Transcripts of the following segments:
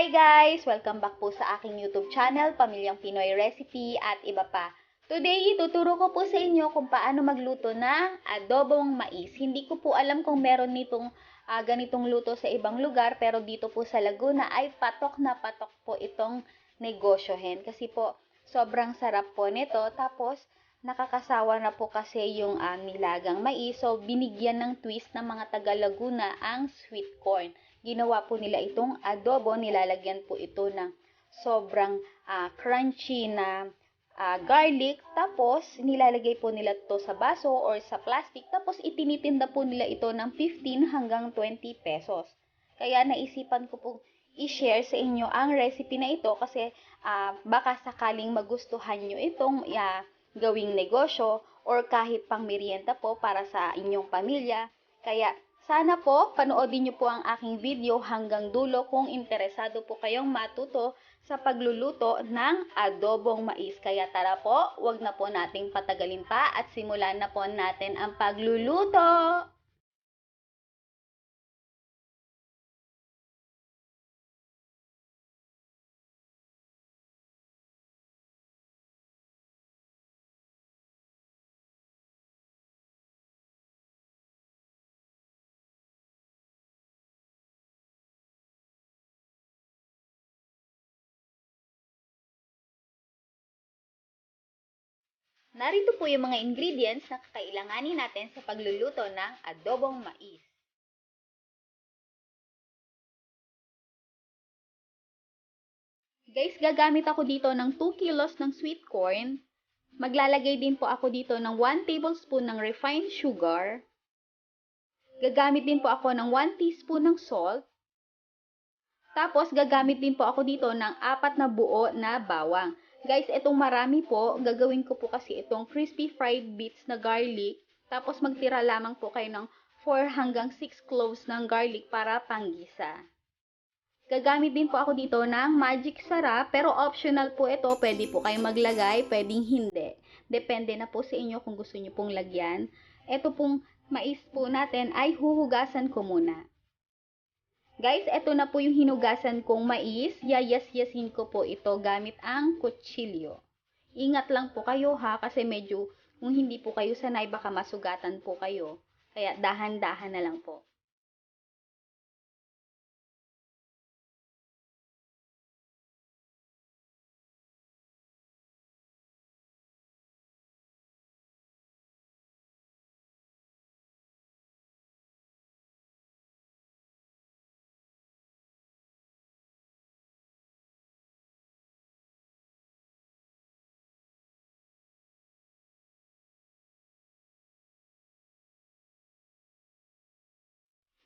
Hi guys! Welcome back po sa aking YouTube channel, Pamilyang Pinoy Recipe at iba pa. Today, ituturo ko po sa inyo kung paano magluto ng adobong mais. Hindi ko po alam kung meron nitong ganitong luto sa ibang lugar, pero dito po sa Laguna ay patok na patok po itong negosyohin. Kasi po, sobrang sarap po nito. Tapos, nakakasawa na po kasi yung nilagang mais. So, binigyan ng twist ng mga taga Laguna ang sweet corn. Ginawa po nila itong adobo, nilalagyan po ito ng sobrang crunchy na garlic, tapos nilalagay po nila ito sa baso or sa plastic, tapos itinitinda po nila ito ng 15 hanggang 20 pesos. Kaya naisipan ko po i-share sa inyo ang recipe na ito kasi baka sakaling magustuhan nyo itong gawing negosyo or kahit pang merienda po para sa inyong pamilya. Kaya sana po, panoodin niyo po ang aking video hanggang dulo kung interesado po kayong matuto sa pagluluto ng adobong mais. Kaya tara po, wag na po nating patagalin pa at simulan na po natin ang pagluluto! Narito po yung mga ingredients na kakailanganin natin sa pagluluto ng adobong mais. Guys, gagamit ako dito ng 2 kilos ng sweet corn. Maglalagay din po ako dito ng 1 tablespoon ng refined sugar. Gagamit din po ako ng 1 teaspoon ng salt. Tapos, gagamit din po ako dito ng 4 na buo na bawang. Guys, itong marami po, gagawin ko po kasi itong crispy fried bits na garlic. Tapos, magtira lamang po kayo ng 4 hanggang 6 cloves ng garlic para panggisa. Gagamit din po ako dito ng magic sarap, pero optional po ito. Pwede po kayong maglagay, pwedeng hindi. Depende na po sa inyo kung gusto nyo pong lagyan. Ito pong mais po natin ay huhugasan ko muna. Guys, eto na po yung hinugasan kong mais. Yayas-yasin ko po ito gamit ang kutsilyo. Ingat lang po kayo ha, kasi medyo kung hindi po kayo sanay, baka masugatan po kayo. Kaya dahan-dahan na lang po.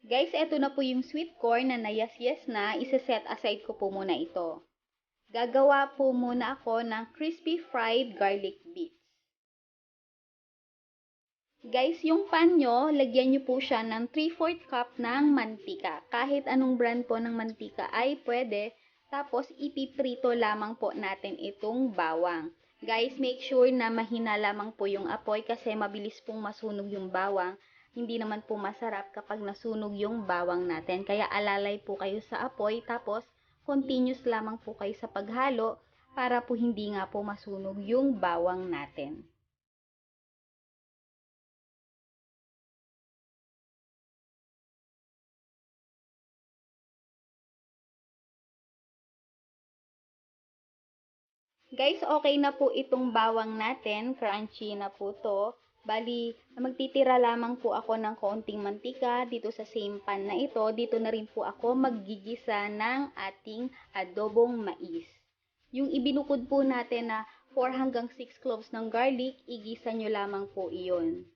Guys, eto na po yung sweet corn na nayas-yes na. Isa-set aside ko po muna ito. Gagawa po muna ako ng crispy fried garlic bits. Guys, yung pan nyo, lagyan nyo po siya ng 3/4 cup ng mantika. Kahit anong brand po ng mantika ay pwede. Tapos, ipiprito lamang po natin itong bawang. Guys, make sure na mahina lamang po yung apoy kasi mabilis pong masunog yung bawang. Hindi naman po masarap kapag nasunog yung bawang natin. Kaya alalay po kayo sa apoy. Tapos, continuous lamang po kayo sa paghalo para po hindi nga po masunog yung bawang natin. Guys, okay na po itong bawang natin. Crunchy na po to. Bali, magtitira lamang po ako ng kaunting mantika dito sa same pan na ito. Dito na rin po ako maggigisa ng ating adobong mais. Yung ibinukod po natin na 4 hanggang 6 cloves ng garlic, igisa nyo lamang po iyon.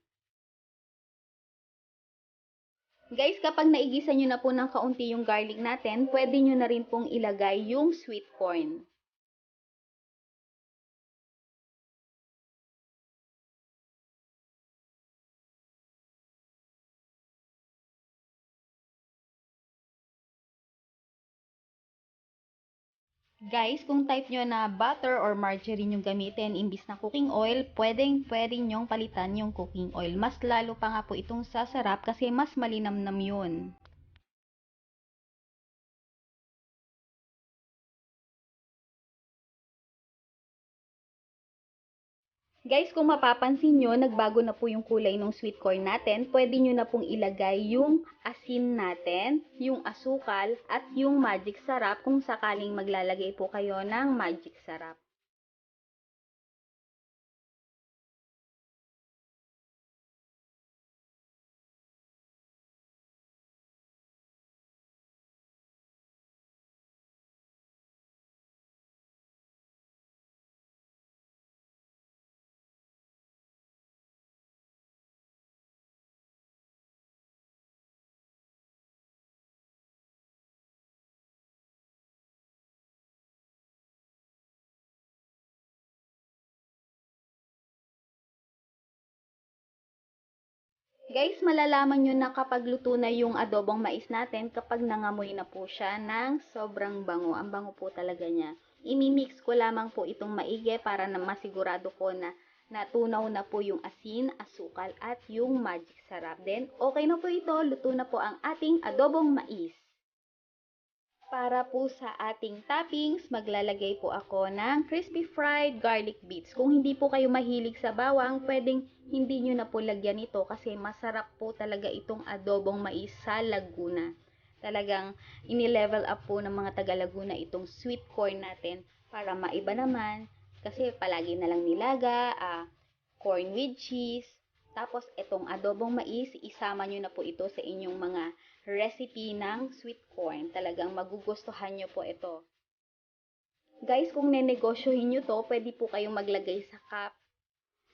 Guys, kapag naigisa nyo na po ng kaunti yung garlic natin, pwede nyo na rin pong ilagay yung sweet corn. Guys, kung type nyo na butter or margarine yung gamitin imbis na cooking oil, pwede nyong palitan yung cooking oil. Mas lalo pa nga po itong sasarap kasi mas malinamnam yun. Guys, kung mapapansin nyo, nagbago na po yung kulay ng sweet corn natin. Pwede nyo na pong ilagay yung asin natin, yung asukal, at yung magic sarap kung sakaling maglalagay po kayo ng magic sarap. Guys, malalaman nyo na kapag luto na yung adobong mais natin kapag nangamoy na po siya ng sobrang bango. Ang bango po talaga niya. Imimix ko lamang po itong maigi para na masigurado ko na natunaw na po yung asin, asukal at yung magic sarap. Then, okay na po ito. Luto na po ang ating adobong mais. Para po sa ating toppings, maglalagay po ako ng crispy fried garlic bits. Kung hindi po kayo mahilig sa bawang, pwedeng hindi nyo na po lagyan ito kasi masarap po talaga itong adobong mais sa Laguna. Talagang ini-level up po ng mga taga Laguna itong sweet corn natin para maiba naman. Kasi palagi na lang nilaga, corn with cheese. Tapos itong adobong mais, isama nyo na po ito sa inyong mga recipe ng sweet corn. Talagang magugustuhan nyo po ito. Guys, kung nenegosyohin nyo to, pwede po kayong maglagay sa cup.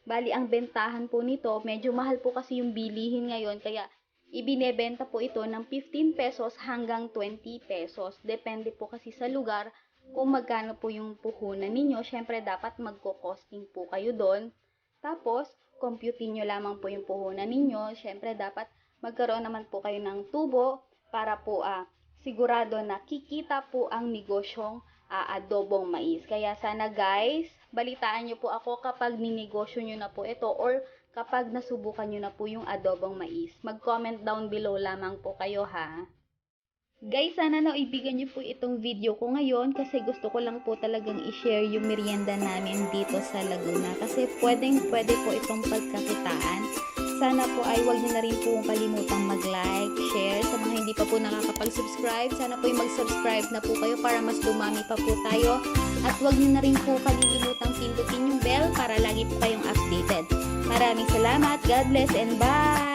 Bali, ang bentahan po nito, medyo mahal po kasi yung bilihin ngayon, kaya ibinebenta po ito ng 15 pesos hanggang 20 pesos. Depende po kasi sa lugar kung magkano po yung puhunan ninyo. Syempre, dapat magko-costing po kayo doon. Tapos, computein nyo lamang po yung puhunan ninyo. Syempre, dapat magkaroon naman po kayo ng tubo para po sigurado na kikita po ang negosyong adobong mais. Kaya sana guys, balitaan nyo po ako kapag ninegosyo nyo na po ito or kapag nasubukan nyo na po yung adobong mais. Mag-comment down below lamang po kayo ha. Guys, sana naibigan nyo po itong video ko ngayon kasi gusto ko lang po talagang i-share yung merienda namin dito sa Laguna kasi pwede po itong pagkakitaan. Sana po ay huwag nyo na rin po kalimutang mag-like, share. Sa mga hindi pa po nakakapag-subscribe, sana po yung mag-subscribe na po kayo para mas dumami pa po tayo. At huwag nyo na rin po kalilimutang pindutin yung bell para lagi po kayong updated. Maraming salamat, God bless and bye!